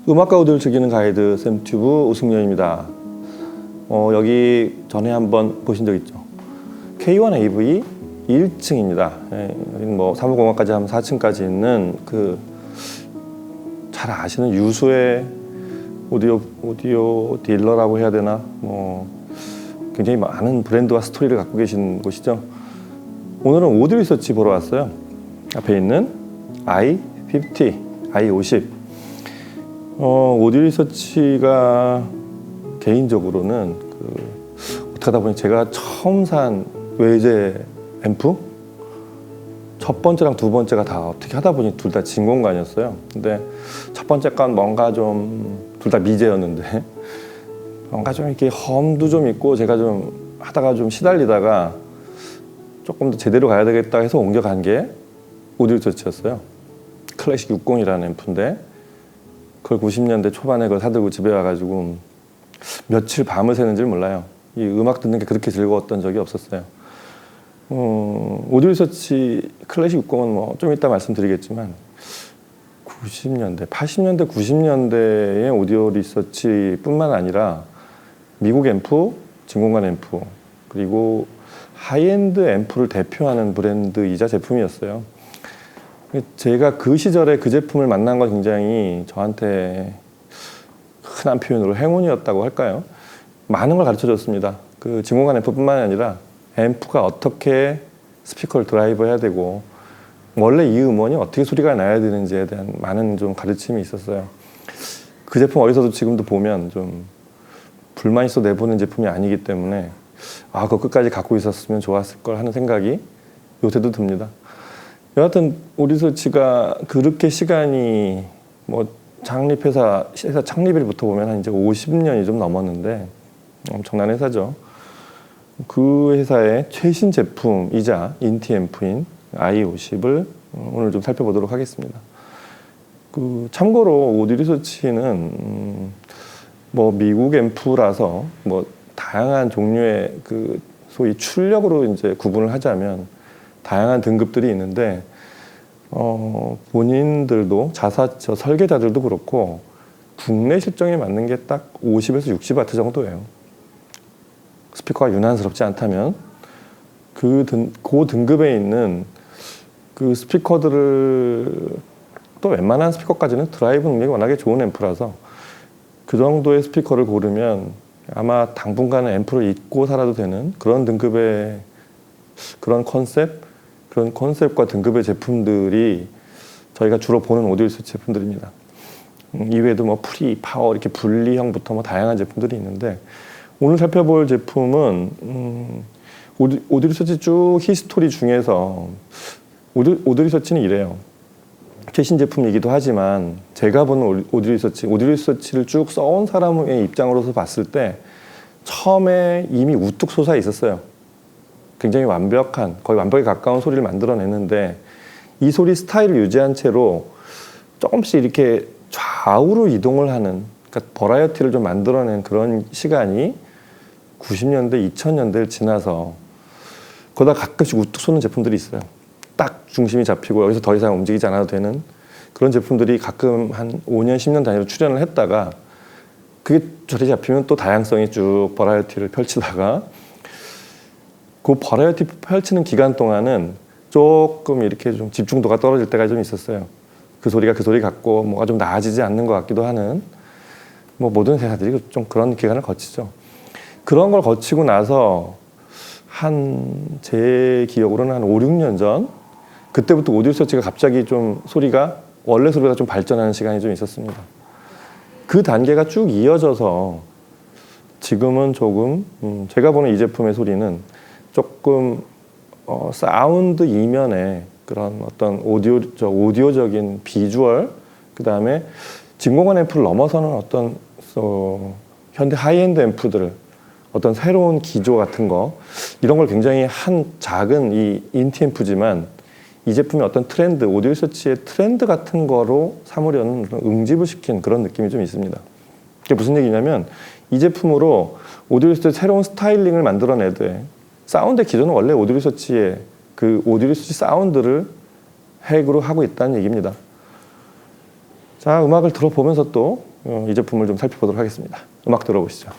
음악과 오디오를 즐기는 가이드 샘튜브 오승연입니다. 여기 전에 한번 보신 적 있죠? K1AV 1층입니다. 뭐 사무공학까지 하면 4층까지 있는 그 잘 아시는 유수의 오디오 딜러라고 해야 되나? 뭐 굉장히 많은 브랜드와 스토리를 갖고 계신 곳이죠. 오늘은 오디오 리서치 보러 왔어요. 앞에 있는 i50, i50. 오디오 리서치가 개인적으로는 어떻게 하다 보니 제가 처음 산 외제 앰프 첫 번째랑 두 번째가 다 어떻게 하다 보니 둘 다 진공관이었어요. 근데 첫 번째 건 뭔가 좀 둘 다 미제였는데 뭔가 좀 이렇게 험도 좀 있고 제가 좀 하다가 좀 시달리다가 조금 더 제대로 가야 되겠다 해서 옮겨간 게 오디오 리서치였어요. 클래식 60이라는 앰프인데 그걸 90년대 초반에 그걸 사들고 집에 와가지고 며칠 밤을 새는지를 몰라요. 이 음악 듣는 게 그렇게 즐거웠던 적이 없었어요. 오디오 리서치 클래식 60은 뭐 좀 이따 말씀드리겠지만 90년대, 80년대, 90년대의 오디오 리서치뿐만 아니라 미국 앰프, 진공관 앰프 그리고 하이엔드 앰프를 대표하는 브랜드이자 제품이었어요. 제가 그 시절에 그 제품을 만난 건 굉장히 저한테 흔한 표현으로 행운이었다고 할까요? 많은 걸 가르쳐줬습니다. 그 진공관 앰프뿐만 아니라 앰프가 어떻게 스피커를 드라이브해야 되고 원래 이 음원이 어떻게 소리가 나야 되는지에 대한 많은 좀 가르침이 있었어요. 그 제품 어디서도 지금도 보면 좀 불만 있어 내보는 제품이 아니기 때문에 그거 끝까지 갖고 있었으면 좋았을 걸 하는 생각이 요새도 듭니다. 여하튼 오디오 리서치가 그렇게 시간이 뭐 회사 창립일부터 보면 한 이제 50년이 좀 넘었는데 엄청난 회사죠. 그 회사의 최신 제품이자 인티 앰프인 i50을 오늘 좀 살펴보도록 하겠습니다. 참고로 오디오 리서치는 뭐 미국 앰프라서 뭐 다양한 종류의 소위 출력으로 이제 구분을 하자면 다양한 등급들이 있는데 본인들도 설계자들도 그렇고 국내 실정에 맞는 게 딱 50에서 60와트 정도예요. 스피커가 유난스럽지 않다면 그 등급에 있는 그 스피커들을 또 웬만한 스피커까지는 드라이브 능력이 워낙에 좋은 앰프라서 그 정도의 스피커를 고르면 아마 당분간은 앰프를 잊고 살아도 되는 그런 등급의 그런 컨셉과 등급의 제품들이 저희가 주로 보는 오디오 리서치 제품들입니다. 이외에도 뭐 프리, 파워 이렇게 분리형부터 뭐 다양한 제품들이 있는데 오늘 살펴볼 제품은 오디오 리서치 쭉 히스토리 중에서 오디오 리서치는 이래요. 최신 제품이기도 하지만 제가 보는 오디오 리서치를 쭉 써온 사람의 입장으로서 봤을 때 처음에 이미 우뚝 솟아 있었어요. 굉장히 거의 완벽에 가까운 소리를 만들어냈는데 이 소리 스타일을 유지한 채로 조금씩 이렇게 좌우로 이동을 하는, 그러니까 버라이어티를 좀 만들어낸 그런 시간이 90년대, 2000년대를 지나서 거기다 가끔씩 우뚝 솟는 제품들이 있어요. 딱 중심이 잡히고 여기서 더 이상 움직이지 않아도 되는 그런 제품들이 가끔 한 5년, 10년 단위로 출현을 했다가 그게 저리 잡히면 또 다양성이 쭉 버라이어티를 펼치다가 그 버라이어티 펼치는 기간 동안은 조금 이렇게 좀 집중도가 떨어질 때가 좀 있었어요. 그 소리 같고 뭐가 좀 나아지지 않는 것 같기도 하는 뭐 모든 회사들이 좀 그런 기간을 거치죠. 그런 걸 거치고 나서 제 기억으로는 한 5, 6년 전 그때부터 오디오 리서치가 갑자기 좀 소리가 원래 소리보다 좀 발전하는 시간이 좀 있었습니다. 그 단계가 쭉 이어져서 지금은 조금 제가 보는 이 제품의 소리는 조금 사운드 이면에 그런 어떤 오디오적인 비주얼 그 다음에 진공관 앰프를 넘어서는 어떤 현대 하이엔드 앰프들 어떤 새로운 기조 같은 거 이런 걸 굉장히 작은 이 인티 앰프지만 이 제품의 어떤 트렌드, 오디오 리서치의 트렌드 같은 거로 삼으려는 응집을 시킨 그런 느낌이 좀 있습니다. 이게 무슨 얘기냐면 이 제품으로 오디오 리서치 새로운 스타일링을 만들어내되 사운드의 기존은 원래 오디오 리서치의 그 오디오 리서치 사운드를 핵으로 하고 있다는 얘기입니다. 자, 음악을 들어보면서 또 이 제품을 좀 살펴보도록 하겠습니다. 음악 들어보시죠.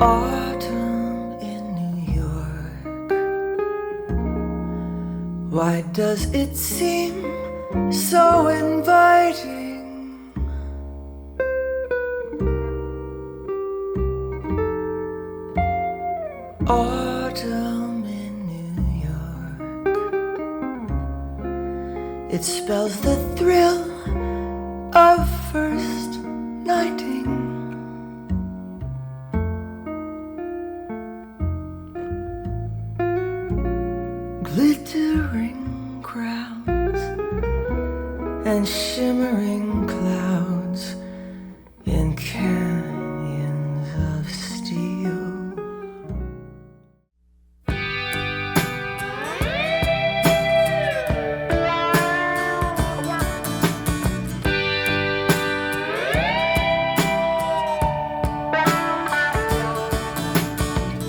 Autumn in New York. Why does it seem so inviting? Autumn in New York. It spells the thrill of first nighting. Glittering crowds and shimmering clouds in canyons of steel.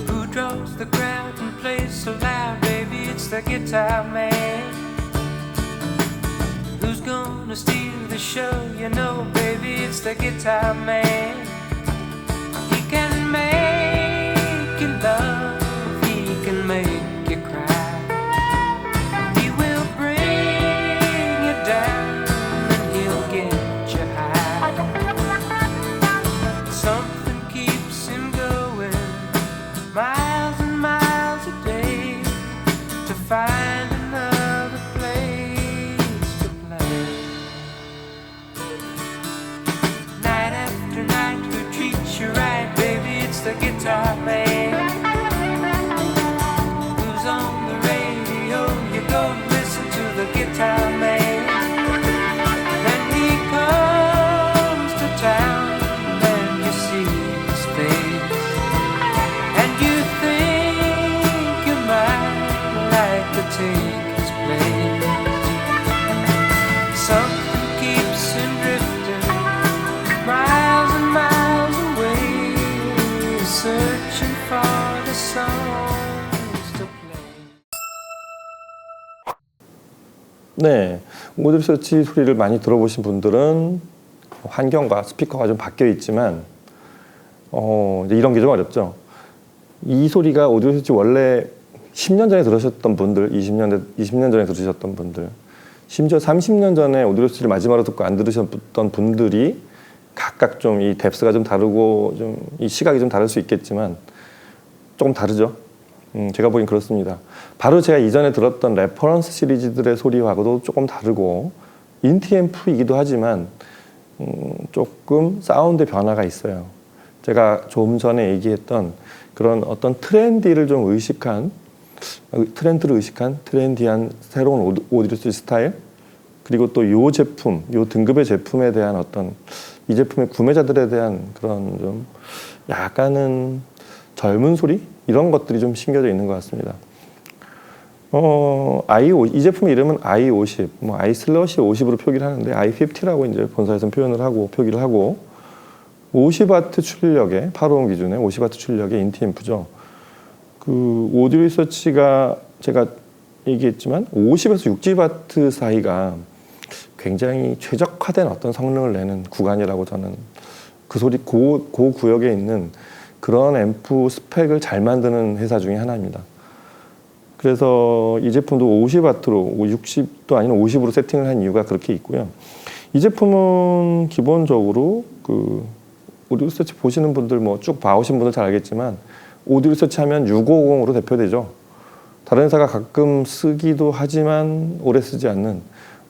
Who draws the crowd and plays so loud, baby? It's the guitar man. Who's gonna steal the show? You know, baby, it's the guitar man. He can make you love, he can make you cry. He will bring you down and he'll get you high. Something keeps him going miles and miles a day to find another place to play. Night after night, who treats you right, baby? It's the guitar man. Who's on the radio? You go and listen to the guitar man. Then he comes to town, and you see his face, and you think you might like to take his place. Something keeps him drifting miles and miles away, searching for the songs to play. 네, 오디오 리서치 소리를 많이 들어보신 분들은 환경과 스피커가 좀 바뀌어 있지만 이제 이런 게 좀 어렵죠. 이 소리가 오디오 리서치 원래 10년 전에 들으셨던 분들, 20년 전에 들으셨던 분들, 심지어 30년 전에 오디오 리서치를 마지막으로 듣고 안 들으셨던 분들이 각각 좀 이 뎁스가 좀 다르고 좀 이 시각이 좀 다를 수 있겠지만 조금 다르죠. 제가 보기엔 그렇습니다. 바로 제가 이전에 들었던 레퍼런스 시리즈들의 소리하고도 조금 다르고 인티앰프이기도 하지만 조금 사운드 변화가 있어요. 제가 좀 전에 얘기했던 그런 어떤 트렌드를 의식한 트렌디한 새로운 오디오 리서치 스타일, 그리고 또 요 제품, 요 등급의 제품에 대한 어떤 이 제품의 구매자들에 대한 그런 좀 약간은 젊은 소리? 이런 것들이 좀 심겨져 있는 것 같습니다. 이 제품 이름은 i50, i/50으로 표기를 하는데 i50라고 이제 본사에서는 표기를 하고 50W 출력의 8호음 기준의 50W 출력의 인티앰프죠. 그 오디오 리서치가 제가 얘기했지만 50에서 6GW 사이가 굉장히 최적화된 어떤 성능을 내는 구간이라고 저는 그 구역에 있는 그런 앰프 스펙을 잘 만드는 회사 중에 하나입니다. 그래서 이 제품도 50W로 60도 아닌 50으로 세팅을 한 이유가 그렇게 있고요. 이 제품은 기본적으로 그 오디오 리서치 보시는 분들 쭉 봐오신 분들 잘 알겠지만 오디오 리서치 하면 6550으로 대표되죠. 다른 회사가 가끔 쓰기도 하지만 오래 쓰지 않는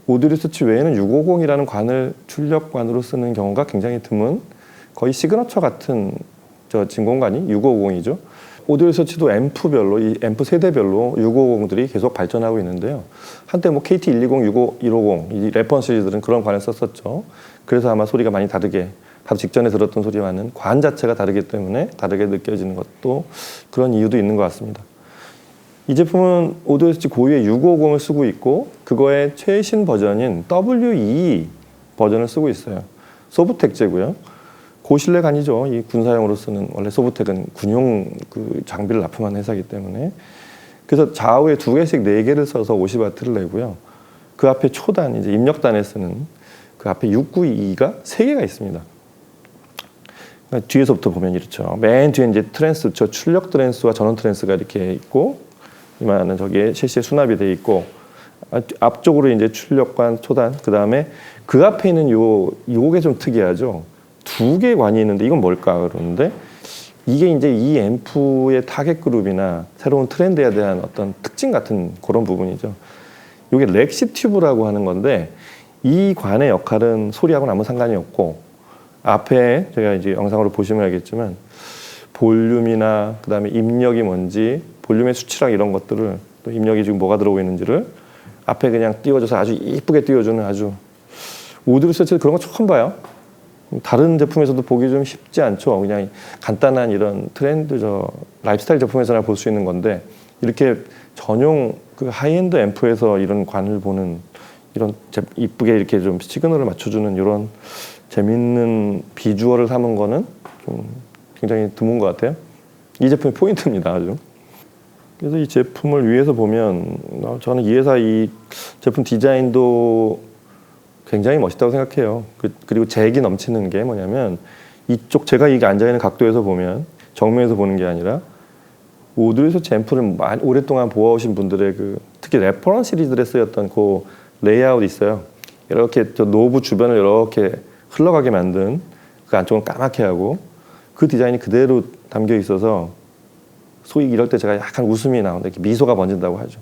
오디오 리서치 외에는 650이라는 관을 출력관으로 쓰는 경우가 굉장히 드문, 거의 시그너처 같은 진공관이 650이죠. 오디오 리서치도 앰프별로, 이 앰프 세대별로 650들이 계속 발전하고 있는데요. 한때 KT120, 150, 이 레퍼런스 시리즈들은 그런 관을 썼었죠. 그래서 아마 소리가 많이 다르게, 바로 직전에 들었던 소리와는 관 자체가 다르기 때문에 다르게 느껴지는 것도 그런 이유도 있는 것 같습니다. 이 제품은 오디오 리서치 고유의 650을 쓰고 있고 그거의 최신 버전인 WE 버전을 쓰고 있어요. 소브텍제고요. 고실내관이죠. 이 군사용으로 쓰는, 원래 소브텍은 군용 그 장비를 납품하는 회사이기 때문에. 그래서 좌우에 2개씩 4개를 써서 50W를 내고요. 그 앞에 초단, 이제 입력단에 쓰는 그 앞에 692가 3개가 있습니다. 그러니까 뒤에서부터 보면 이렇죠. 맨 뒤에 이제 트랜스, 저 출력 트랜스와 전원 트랜스가 이렇게 있고, 이만한 저기에 셰시에 수납이 돼 있고, 앞쪽으로 이제 출력관, 초단, 그 다음에 그 앞에 있는 요게 좀 특이하죠. 두 개의 관이 있는데 이건 뭘까 그러는데, 이게 이제 이 앰프의 타겟 그룹이나 새로운 트렌드에 대한 어떤 특징 같은 그런 부분이죠. 이게 렉시 튜브라고 하는 건데, 이 관의 역할은 소리하고는 아무 상관이 없고, 앞에 제가 이제 영상으로 보시면 알겠지만 볼륨이나 그 다음에 입력이 뭔지, 볼륨의 수치랑 이런 것들을, 또 입력이 지금 뭐가 들어오고 있는지를 앞에 그냥 띄워줘서 아주 이쁘게 띄워주는, 아주 오디오 리서치에서 그런 거 처음 봐요. 다른 제품에서도 보기 좀 쉽지 않죠. 그냥 간단한 이런 트렌드, 라이프스타일 제품에서나 볼 수 있는 건데, 이렇게 전용 그 하이엔드 앰프에서 이런 관을 보는, 이런 이쁘게 이렇게 좀 시그널을 맞춰주는 이런 재밌는 비주얼을 삼은 거는 좀 굉장히 드문 것 같아요. 이 제품의 포인트입니다, 아주. 그래서 이 제품을 위에서 보면 저는 이 회사 이 제품 디자인도 굉장히 멋있다고 생각해요. 그리고 재기 넘치는 게 뭐냐면, 이쪽 제가 이게 앉아있는 각도에서 보면, 정면에서 보는 게 아니라 오디오 리서치 앰프를 오랫동안 보아오신 분들의 특히 레퍼런스 시리즈들에 쓰였던 그 레이아웃 있어요. 이렇게 저 노브 주변을 이렇게 흘러가게 만든, 그 안쪽은 까맣게 하고, 그 디자인이 그대로 담겨 있어서 소위 이럴 때 제가 약간 웃음이 나오는데, 이렇게 미소가 번진다고 하죠.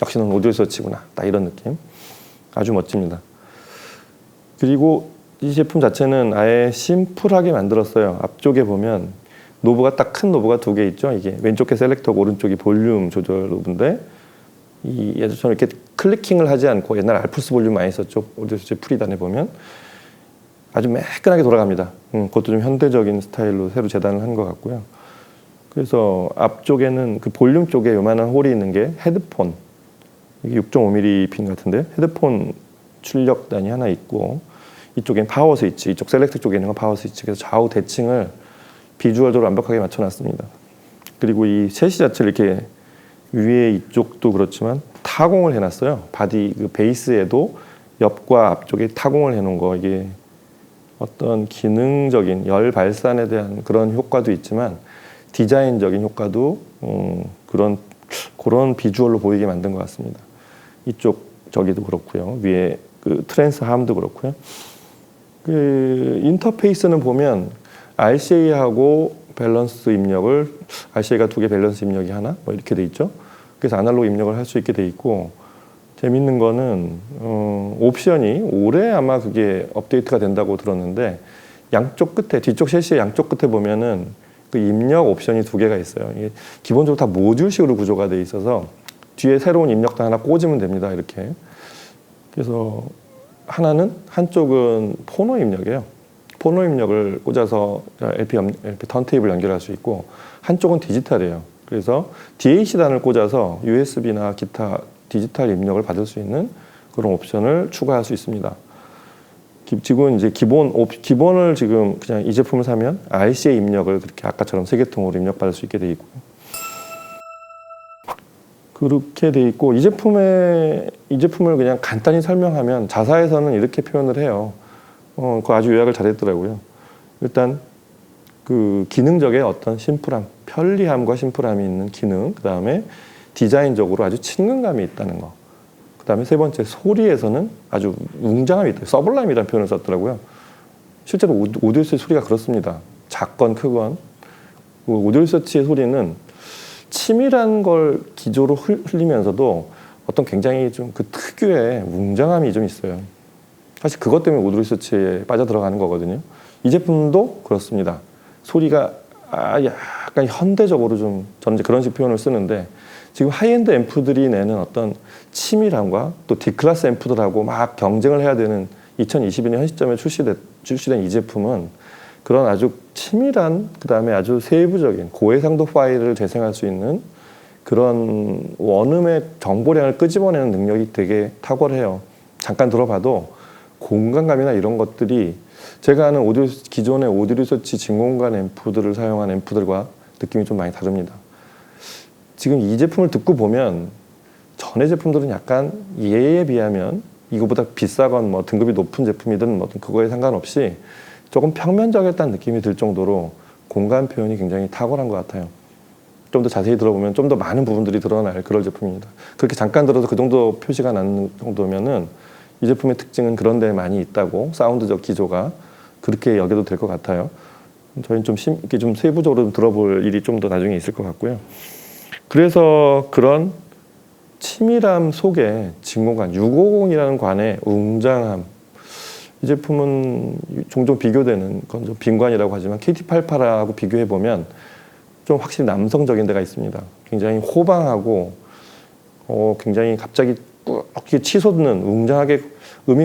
역시 넌 오디오 리서치구나, 딱 이런 느낌. 아주 멋집니다. 그리고 이 제품 자체는 아예 심플하게 만들었어요. 앞쪽에 보면 노브가 딱 큰 노브가 두 개 있죠. 이게 왼쪽에 셀렉터고 오른쪽이 볼륨 조절 노브인데, 이 예전처럼 이렇게 클리킹을 하지 않고, 옛날 알프스 볼륨 많이 썼죠. 오디오 리서치 프리단에 보면 아주 매끈하게 돌아갑니다. 그것도 좀 현대적인 스타일로 새로 재단을 한 것 같고요. 그래서 앞쪽에는 그 볼륨 쪽에 요만한 홀이 있는 게 헤드폰, 이게 6.5mm 핀 같은데, 헤드폰 출력단이 하나 있고, 이쪽엔 파워 스위치, 이쪽 셀렉트 쪽에 있는 건 파워 스위치. 그래서 좌우 대칭을 비주얼적으로 완벽하게 맞춰놨습니다. 그리고 이 셋이 자체를 이렇게 위에 이쪽도 그렇지만 타공을 해놨어요. 바디 그 베이스에도 옆과 앞쪽에 타공을 해놓은 거, 이게 어떤 기능적인 열 발산에 대한 그런 효과도 있지만 디자인적인 효과도 그런 비주얼로 보이게 만든 것 같습니다. 이쪽 저기도 그렇고요. 위에 그 트랜스 함도 그렇고요. 그 인터페이스는 보면 RCA하고 밸런스 입력을, RCA가 두 개, 밸런스 입력이 하나, 뭐 이렇게 돼 있죠. 그래서 아날로그 입력을 할 수 있게 돼 있고, 재밌는 거는 옵션이 올해 아마 그게 업데이트가 된다고 들었는데, 양쪽 끝에, 뒤쪽 셰시의 양쪽 끝에 보면은 그 입력 옵션이 두 개가 있어요. 이게 기본적으로 다 모듈식으로 구조가 돼 있어서 뒤에 새로운 입력단 하나 꽂으면 됩니다. 이렇게. 그래서 한쪽은 포노 입력이에요. 포노 입력을 꽂아서 LP 턴테이블 연결할 수 있고, 한쪽은 디지털이에요. 그래서 DAC단을 꽂아서 USB나 기타 디지털 입력을 받을 수 있는 그런 옵션을 추가할 수 있습니다. 지금 이제 기본을 지금 그냥 이 제품을 사면 RCA 입력을 그렇게 아까처럼 3개통으로 입력받을 수 있게 돼 있고요. 그렇게 돼 있고, 이 제품을 그냥 간단히 설명하면 자사에서는 이렇게 표현을 해요. 그거 아주 요약을 잘했더라고요. 일단 그 기능적인 어떤 심플함, 편리함과 심플함이 있는 기능, 그 다음에 디자인적으로 아주 친근감이 있다는 거, 그 다음에 세 번째 소리에서는 아주 웅장함이 있다. 서블라임이라는 표현을 썼더라고요. 실제로 오디오 리서치 소리가 그렇습니다. 작건 크건. 오디오 리서치의 소리는 치밀한 걸 기조로 흘리면서도 어떤 굉장히 좀 그 특유의 웅장함이 좀 있어요. 사실 그것 때문에 오디오 리서치에 빠져들어가는 거거든요. 이 제품도 그렇습니다. 소리가 약간 현대적으로 좀, 저는 이제 그런 식 표현을 쓰는데, 지금 하이엔드 앰프들이 내는 어떤 치밀함과 또 D클래스 앰프들하고 막 경쟁을 해야 되는 2022년 현 시점에 출시된 이 제품은 그런 아주 치밀한, 그 다음에 아주 세부적인 고해상도 파일을 재생할 수 있는 그런 원음의 정보량을 끄집어내는 능력이 되게 탁월해요. 잠깐 들어봐도 공간감이나 이런 것들이 제가 아는 기존의 오디오 리서치 진공관 앰프들을 사용한 앰프들과 느낌이 좀 많이 다릅니다. 지금 이 제품을 듣고 보면 전의 제품들은 약간 얘에 비하면 이거보다 비싸건 뭐 등급이 높은 제품이든 뭐든 그거에 상관없이 조금 평면적이었다는 느낌이 들 정도로 공간 표현이 굉장히 탁월한 것 같아요. 좀 더 자세히 들어보면 좀 더 많은 부분들이 드러날 그런 제품입니다. 그렇게 잠깐 들어서 그 정도 표시가 나는 정도면은 이 제품의 특징은 그런 데 많이 있다고, 사운드적 기조가 그렇게 여겨도 될 것 같아요. 저희는 이렇게 좀 세부적으로 들어볼 일이 좀 더 나중에 있을 것 같고요. 그래서 그런 치밀함 속에 진공관, 650이라는 관의 웅장함. 이 제품은 종종 비교되는 건 좀 빈관이라고 하지만 KT88하고 비교해 보면 좀 확실히 남성적인 데가 있습니다. 굉장히 호방하고 굉장히 갑자기 꾹 이렇게 치솟는 웅장하게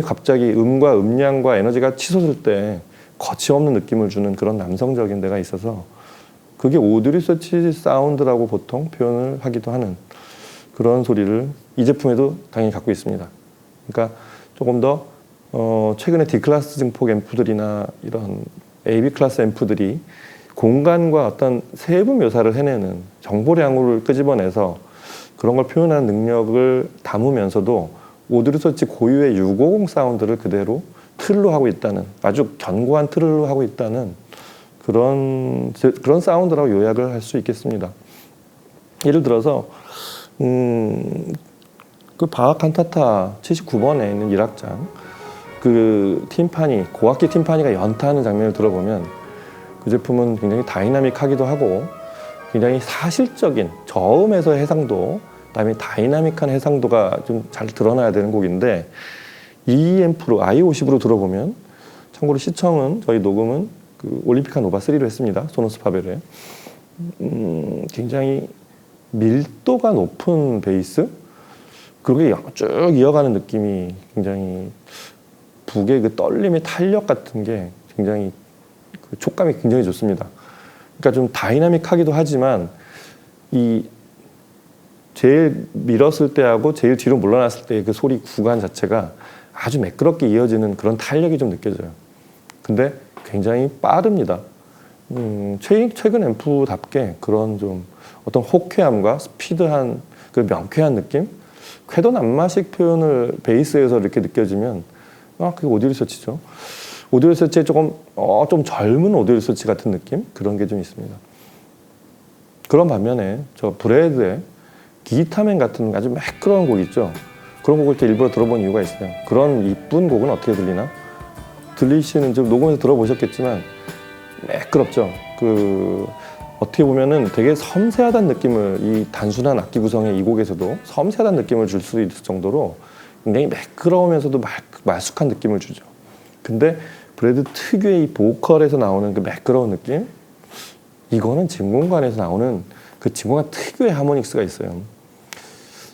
갑자기 음과 음량과 에너지가 치솟을 때 거침없는 느낌을 주는 그런 남성적인 데가 있어서 그게 오디오 리서치 사운드라고 보통 표현을 하기도 하는 그런 소리를 이 제품에도 당연히 갖고 있습니다. 그러니까 조금 더 최근에 D클래스 증폭 앰프들이나 이런 AB 클래스 앰프들이 공간과 어떤 세부 묘사를 해내는 정보량을 끄집어내서 그런 걸 표현하는 능력을 담으면서도 오디오 리서치 고유의 650 사운드를 그대로 틀로 하고 있다는, 아주 견고한 틀로 하고 있다는 그런 사운드라고 요약을 할 수 있겠습니다. 예를 들어서 그 바흐 칸타타 79번에 있는 1악장 그 팀파니, 고악기 팀파니가 연타하는 장면을 들어보면 그 제품은 굉장히 다이나믹하기도 하고 굉장히 사실적인 저음에서의 해상도, 그다음에 다이나믹한 해상도가 좀 잘 드러나야 되는 곡인데 이 앰프로 i50으로 들어보면, 참고로 시청은 저희 녹음은 그 올림피카 노바 3로 했습니다. 소노스 파벨에. 굉장히 밀도가 높은 베이스, 그게 쭉 이어가는 느낌이 굉장히 북의 그 떨림의 탄력 같은 게 굉장히 그 촉감이 굉장히 좋습니다. 그러니까 좀 다이나믹하기도 하지만 이 제일 밀었을 때하고 제일 뒤로 물러났을 때의 그 소리 구간 자체가 아주 매끄럽게 이어지는 그런 탄력이 좀 느껴져요. 근데 굉장히 빠릅니다. 최근 앰프답게 그런 좀 어떤 호쾌함과 스피드한 그 명쾌한 느낌? 쾌도난마식 표현을 베이스에서 이렇게 느껴지면 그게 오디오 리서치죠. 오디오 리서치에 조금 좀 젊은 오디오 리서치 같은 느낌? 그런 게 좀 있습니다. 그런 반면에 저 브래드의 기타맨 같은 아주 매끄러운 곡 있죠. 그런 곡을 이렇게 일부러 들어본 이유가 있어요. 그런 이쁜 곡은 어떻게 들리나? 들리시는, 지금 녹음해서 들어보셨겠지만 매끄럽죠. 어떻게 보면은 되게 섬세하다는 느낌을, 이 단순한 악기 구성의 이 곡에서도 섬세하다는 느낌을 줄 수 있을 정도로 굉장히 매끄러우면서도 말쑥한 느낌을 주죠. 근데 브래드 특유의 이 보컬에서 나오는 그 매끄러운 느낌, 이거는 진공관에서 나오는 그 진공관 특유의 하모닉스가 있어요.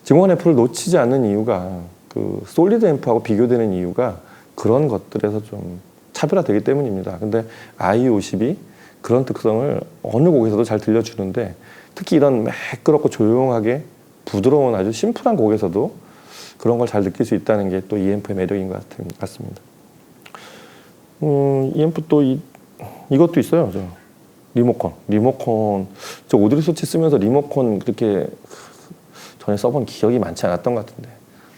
진공관 앰프를 놓치지 않는 이유가, 그 솔리드 앰프하고 비교되는 이유가 그런 것들에서 좀 차별화되기 때문입니다. 근데 i50이 그런 특성을 어느 곡에서도 잘 들려주는데, 특히 이런 매끄럽고 조용하게 부드러운 아주 심플한 곡에서도 그런 걸 잘 느낄 수 있다는 게 또 이 앰프의 매력인 것 같습니다. 이 앰프 또 이것도 있어요. 리모컨. 저 오디오 리서치 쓰면서 리모컨 그렇게 전에 써본 기억이 많지 않았던 것 같은데,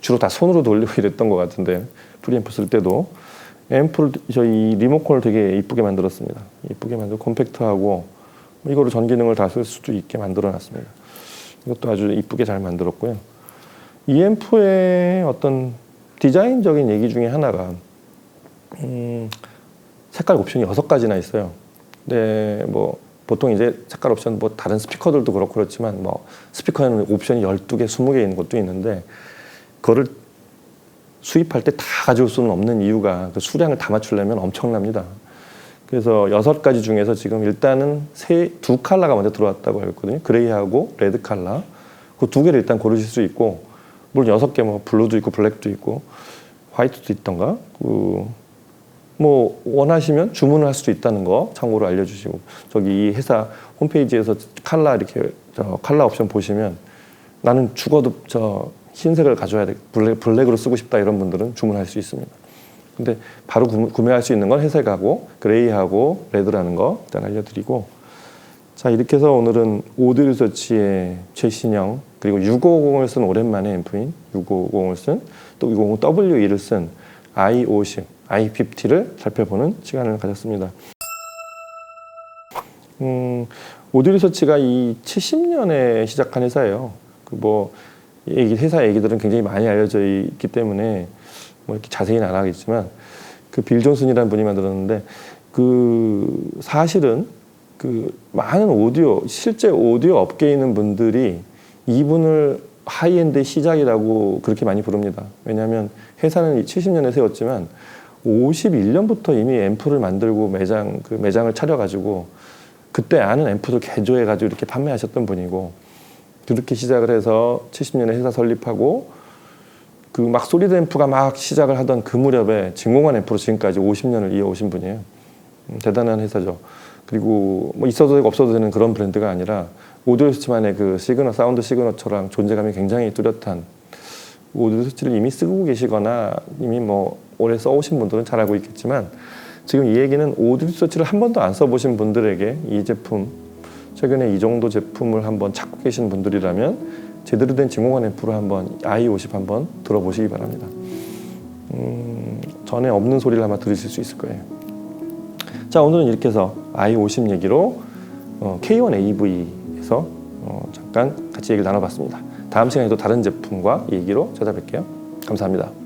주로 다 손으로 돌리고 이랬던 것 같은데, 프리앰프 쓸 때도 저희 리모컨을 되게 이쁘게 만들었습니다. 이쁘게 만들고 컴팩트하고 이거로 전 기능을 다 쓸 수도 있게 만들어 놨습니다. 이것도 아주 이쁘게 잘 만들었고요. 이 앰프의 어떤 디자인적인 얘기 중에 하나가 색깔 옵션이 6가지나 있어요. 근데 보통 이제 색깔 옵션 다른 스피커들도 그렇고 그렇지만 스피커에는 옵션이 12개, 20개 있는 것도 있는데, 그거를 수입할 때 다 가져올 수는 없는 이유가 그 수량을 다 맞추려면 엄청납니다. 그래서 6가지 중에서 지금 일단은 2컬러가 먼저 들어왔다고 했거든요. 그레이하고 레드 컬러. 그 2개를 일단 고르실 수 있고, 물론 6개 블루도 있고 블랙도 있고 화이트도 있던가, 원하시면 주문을 할 수도 있다는 거 참고로 알려주시고, 저기 이 회사 홈페이지에서 컬러 옵션 보시면 나는 죽어도 흰색을 가져야 돼, 블랙으로 쓰고 싶다 이런 분들은 주문할 수 있습니다. 근데 바로 구매할 수 있는 건 회색하고 그레이하고 레드라는 거 일단 알려드리고, 자, 이렇게 해서 오늘은 오디오 리서치의 최신형, 그리고 6550을 쓴 오랜만에 앰프인 6550을 쓴, 또 650 W2를 쓴 i50, i50를 살펴보는 시간을 가졌습니다. 오디오 리서치가 이 70년에 시작한 회사예요. 회사 얘기들은 굉장히 많이 알려져 있기 때문에 뭐 이렇게 자세히는 안 하겠지만 그 빌 존슨이라는 분이 만들었는데 사실은 많은 실제 오디오 업계에 있는 분들이 이분을 하이엔드의 시작이라고 그렇게 많이 부릅니다. 왜냐하면 회사는 70년에 세웠지만 51년부터 이미 앰프를 만들고 매장을 차려가지고 그때 아는 앰프를 개조해가지고 이렇게 판매하셨던 분이고, 그렇게 시작을 해서 70년에 회사 설립하고 막 소리드 앰프가 막 시작을 하던 그 무렵에 진공관 앰프로 지금까지 50년을 이어오신 분이에요. 대단한 회사죠. 그리고 뭐 있어도 되고 없어도 되는 그런 브랜드가 아니라 오디오 리서치만의 사운드 시그너처랑 존재감이 굉장히 뚜렷한, 오디오 리서치를 이미 쓰고 계시거나 이미 뭐 오래 써오신 분들은 잘 알고 있겠지만, 지금 이 얘기는 오디오 리서치를 한 번도 안 써보신 분들에게 이 제품, 최근에 이 정도 제품을 한번 찾고 계신 분들이라면 제대로 된 진공관 앰프로 한번 i50 한번 들어보시기 바랍니다. 전에 없는 소리를 아마 들으실 수 있을 거예요. 자, 오늘은 이렇게 해서 i50 얘기로 K1AV에서 잠깐 같이 얘기를 나눠봤습니다. 다음 시간에도 다른 제품과 얘기로 찾아뵐게요. 감사합니다.